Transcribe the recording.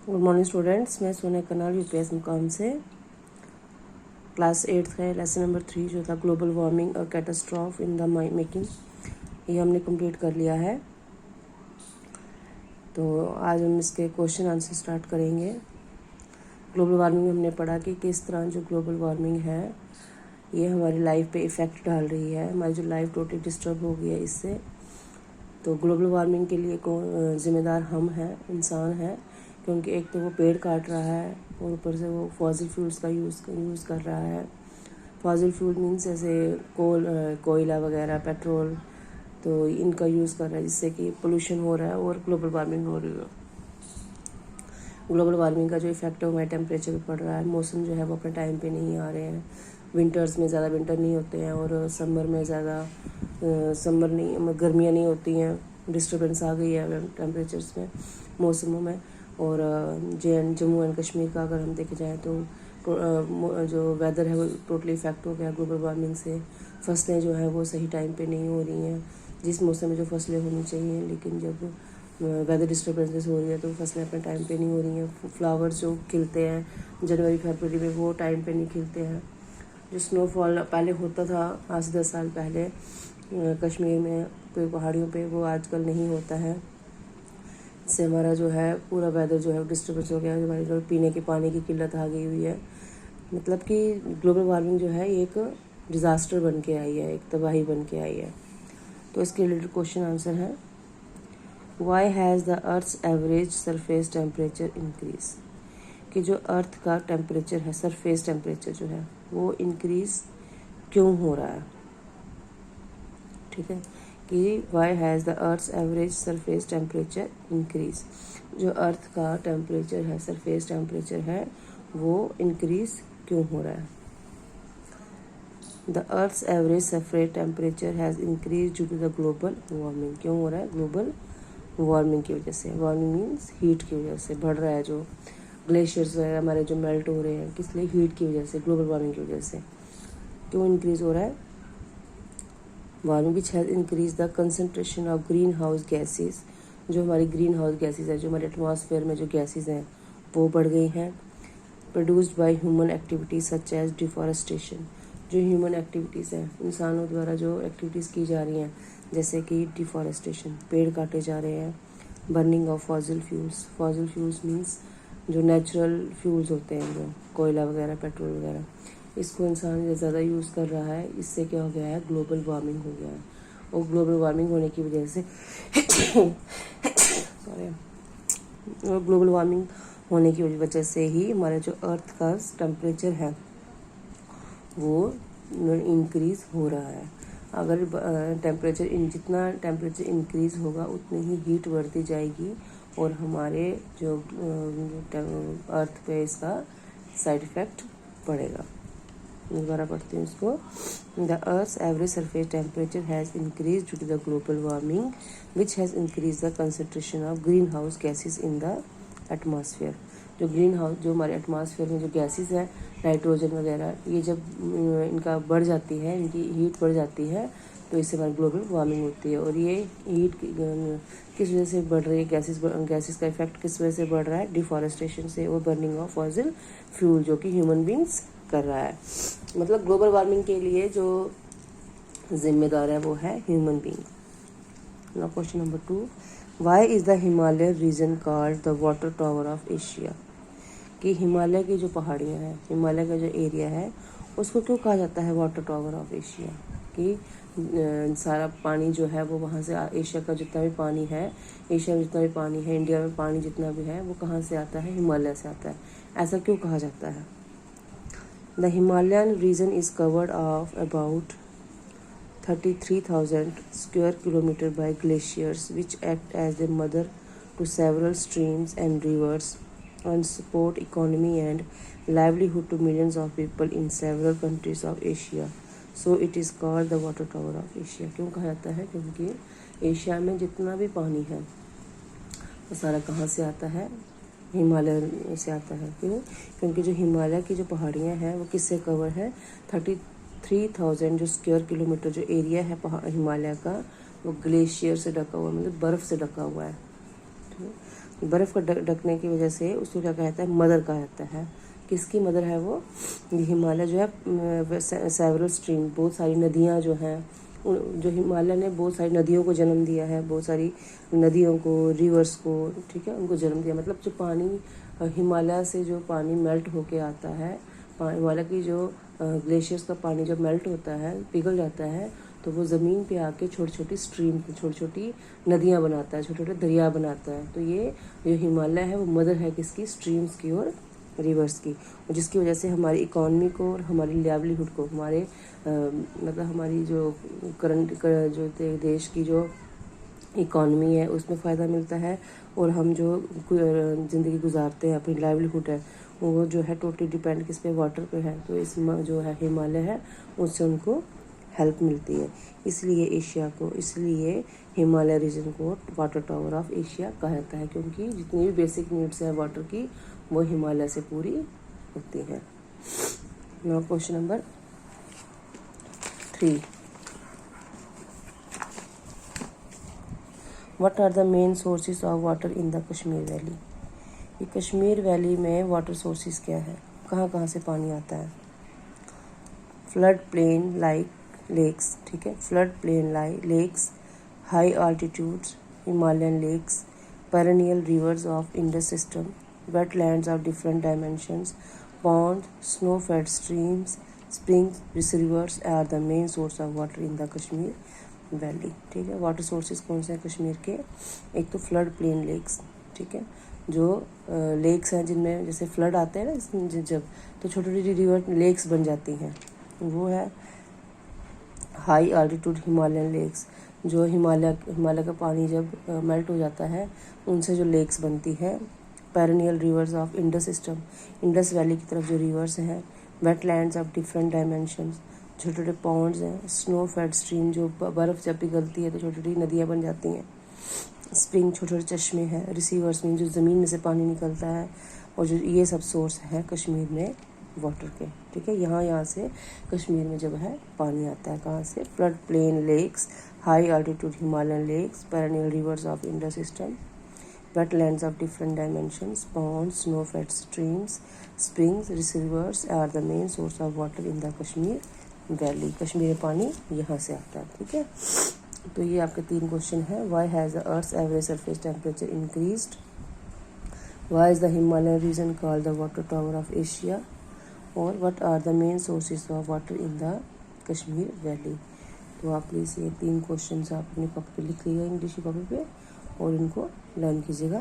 Good morning students, मैं सोनिया कनाल UPS मुकाम से क्लास 8th है। लेसन नंबर 3 जो था ग्लोबल वार्मिंग और कैटास्ट्रॉफ इन द मेकिंग, ये हमने कंप्लीट कर लिया है। तो आज हम इसके क्वेश्चन आंसर स्टार्ट करेंगे। ग्लोबल वार्मिंग हमने पढ़ा कि किस तरह जो ग्लोबल वार्मिंग है ये हमारी लाइफ पे इफ़ेक्ट डाल रही है, हमारी जो लाइफ टोटली डिस्टर्ब हो गई है इससे। तो ग्लोबल वार्मिंग के लिए ज़िम्मेदार हम हैं, इंसान हैं, क्योंकि एक तो वो पेड़ काट रहा है और ऊपर से वो फॉसिल फ्यूल्स का यूज़ कर रहा है। फॉसिल फ्यूल मीन्स जैसे कोयला वगैरह, पेट्रोल, तो इनका यूज़ कर रहा है, जिससे कि पोल्यूशन हो रहा है और ग्लोबल वार्मिंग हो रही है। ग्लोबल वार्मिंग का जो इफेक्ट है हमारे टेम्परेचर पर पड़ रहा है। मौसम जो है वो अपने टाइम पे नहीं आ रहे हैं। विंटर्स में ज़्यादा विंटर नहीं होते हैं और समर में ज़्यादा समर नहीं, गर्मियाँ नहीं होती हैं। डिस्टर्बेंस आ गई है टेम्परेचर्स में, मौसमों में। और जम्मू एंड कश्मीर का अगर हम देखे जाएँ तो जो वेदर है वो टोटली इफेक्ट हो गया ग्लोबल वार्मिंग से। फसलें जो है वो सही टाइम पे नहीं हो रही हैं, जिस मौसम में जो फसलें होनी चाहिए, लेकिन जब वेदर डिस्टर्बेंसेस हो रही है तो फसलें अपने टाइम पे नहीं हो रही हैं। फ्लावर्स जो खिलते हैं जनवरी फरवरी में वो टाइम पे नहीं खिलते हैं। जो स्नोफॉल पहले होता था आज से 10 साल पहले कश्मीर में कोई पहाड़ियों पे, वो आजकल नहीं होता है। इससे हमारा जो है पूरा वेदर जो है डिस्टर्बेंस हो गया। हमारी जो पीने के पानी की किल्लत आ गई हुई है। मतलब कि ग्लोबल वार्मिंग जो है एक डिज़ास्टर बन के आई है, एक तबाही बन के आई है। तो इसके रिलेटेड क्वेश्चन आंसर है, why has the earth's average surface temperature increase. कि जो अर्थ का टेम्परेचर है, सरफेस टेम्परेचर जो है वो इंक्रीज़ क्यों हो रहा है। ठीक है, कि why has the earth's average surface temperature increase. जो अर्थ का टेम्परेचर है, सरफेस टेम्परेचर है, वो इंक्रीज़ क्यों हो रहा है। The earth's average surface temperature has increase due to the global warming. क्यों हो रहा है? ग्लोबल वार्मिंग की वजह से। वार्मिंग मीन्स हीट की वजह से बढ़ रहा है। जो ग्लेशियर्स वगैरह हमारे जो मेल्ट हो रहे हैं, किस लिए? हीट की वजह से, ग्लोबल वार्मिंग की वजह से। क्यों इंक्रीज़ हो रहा है? Warming which has increase the concentration of green house gases. जो हमारी ग्रीन हाउस गैसेज है, जो हमारे एटमॉस्फेयर में जो गैसेज हैं वो बढ़ गई हैं। Produced by human activities such as deforestation. जो ह्यूमन एक्टिविटीज़ हैं, इंसानों द्वारा जो एक्टिविटीज़ की जा रही हैं, जैसे कि डिफॉरेस्टेशन, पेड़ काटे जा रहे हैं। Burning of fossil fuels. Fossil fuels means जो नेचुरल फ्यूल्स होते हैं, जो कोयला वगैरह, पेट्रोल वगैरह, इसको इंसान ज़्यादा यूज़ कर रहा है। इससे क्या हो गया है? ग्लोबल वार्मिंग हो गया है। और ग्लोबल वार्मिंग होने की वजह से सॉरी, और ग्लोबल वार्मिंग होने की वजह से ही हमारा जो अर्थ का टेम्परेचर है वो इंक्रीज़ हो रहा है। अगर जितना टेम्परेचर इंक्रीज़ होगा उतनी ही हीट बढ़ती जाएगी और हमारे जो अर्थ पे इसका साइड इफ़ेक्ट पड़ेगा। दोबारा पढ़ती हूँ इसको। The earth's average surface temperature has increase due to the global warming which has increase the concentration of green house gases in the atmosphere. जो ग्रीन हाउस, जो हमारे एटमॉस्फेयर में जो गैसेज हैं, नाइट्रोजन वगैरह, ये जब इनका बढ़ जाती है, इनकी हीट बढ़ जाती है, तो इससे हमारी ग्लोबल वार्मिंग होती है। और ये हीट किस वजह से बढ़ रही है? गैसेस का इफेक्ट किस वजह से बढ़ रहा है? डिफॉरेस्टेशन से और बर्निंग ऑफ फॉसिल फ्यूल, जो कि ह्यूमन बींग्स कर रहा है। मतलब ग्लोबल वार्मिंग के लिए जो जिम्मेदार है वो है human being. Now question number 2, why is the Himalaya region called the water tower of Asia. कि हिमालय की जो पहाड़ियाँ हैं, हिमालय का जो एरिया है, उसको क्यों कहा जाता है वाटर टावर ऑफ एशिया। कि सारा पानी जो है वो वहाँ से, एशिया का जितना भी पानी है, एशिया में जितना भी पानी है, इंडिया में पानी जितना भी है, वो कहाँ से आता है? हिमालय से आता है। ऐसा क्यों कहा जाता है? The Himalayan region is covered of about 33,000 square kilometer by glaciers which act as the mother to several streams and rivers and support economy and livelihood to millions of people in several countries of Asia. So it is called the water tower of Asia. क्यों कहा जाता है? क्योंकि Asia में जितना भी पानी है वो सारा कहाँ से आता है? हिमालय से आता है। क्यों? क्योंकि जो हिमालय की जो पहाड़ियाँ हैं वो किससे कवर है? 33,000 जो स्क्वायर किलोमीटर जो एरिया है हिमालय का, वो ग्लेशियर से ढका हुआ, मतलब बर्फ़ से ढका हुआ है। बर्फ़ का ढकने की वजह से उसको क्या कहता है, मदर कहा जाता है। किसकी मदर है वो? ये हिमालय जो है सेवरल स्ट्रीम, बहुत सारी नदियाँ जो हैं, जो हिमालय ने बहुत सारी नदियों को जन्म दिया है, बहुत सारी नदियों को, रिवर्स को, ठीक है, उनको जन्म दिया। मतलब जो पानी हिमालय से जो पानी मेल्ट होके आता है, हिमालय की जो ग्लेशियर्स का पानी जब मेल्ट होता है, पिघल जाता है, तो वो ज़मीन पे आके छोटी छोटी स्ट्रीम, छोटी छोटी नदियाँ बनाता है, छोटे छोटे दरिया बनाता है। तो ये जो हिमालय है वो मदर है किसकी? स्ट्रीम्स की और रिवर्स की, जिसकी वजह से हमारी इकॉनमी को और हमारी लाइवलीहुड को, हमारे मतलब हमारी जो जो देश की जो इकॉनमी है उसमें फ़ायदा मिलता है, और हम जो ज़िंदगी गुजारते हैं, अपनी लाइवलीहुड है, वो जो है टोटली डिपेंड किस पे? वाटर पे है। तो इस जो है हिमालय है उससे उनको हेल्प मिलती है। इसलिए हिमालय रीजन को वाटर टावर ऑफ एशिया कहा जाता है, क्योंकि जितनी भी बेसिक नीड्स है वाटर की वो हिमालय से पूरी होती हैं। Now question number 3, what are the main sources of water in the Kashmir valley? ये कश्मीर वैली में वाटर सोर्सेज क्या है, कहाँ कहाँ से पानी आता है? फ्लड प्लेन लाइक लेक्स, ठीक है, flood plain lakes, high altitudes Himalayan lakes, perennial rivers of Indus system, wetlands of different dimensions, ponds, snow-fed streams, springs, rivers are the main source of water in the Kashmir Valley। ठीक है, water sources कौन से हैं कश्मीर के? एक तो flood plain lakes, ठीक है, जो लेक्स हैं जिनमें जैसे फ्लड आते हैं ना जब, तो छोटी छोटी रिवर लेक्स बन जाती हैं, वो है हाई आल्टीट्यूड हिमालयन लेक्स, जो हिमालय का पानी जब मेल्ट हो जाता है उनसे जो लेक्स बनती है। Perennial rivers of Indus system, Indus valley की तरफ जो रिवर्स हैं। वेटलैंड्स ऑफ डिफरेंट डायमेंशंस, छोटे छोटे पॉन्ड्स हैं। स्नो फेड स्ट्रीम, जो बर्फ़ जब पिघलती है तो छोटी छोटी नदियाँ बन जाती हैं। स्प्रिंग, छोटे छोटे चश्मे हैं। रिसीवर्स मीन जो ज़मीन में से पानी निकलता है, और जो ये सब सोर्स है कश्मीर में वाटर के, ठीक है। यहाँ से कश्मीर में जब है पानी आता है कहाँ से? Flood plain lakes, high altitude Himalayan lakes, perennial rivers of Indus system, wetlands of different dimensions, ponds, snow-fed streams, springs, rivers are the main source of water in the Kashmir Valley। Kashmir में पानी यहाँ से आता है, ठीक है। तो ये आपके 3 क्वेश्चन हैं। Why has the Earth's average surface temperature increased? Why is the Himalayan region called the water tower of Asia? और what are the main sources of water in the Kashmir Valley? तो आप please ये 3 question आप अपनी copy पे लिख लीजिएगा, English की कॉपी पे, और इनको लर्न कीजिएगा।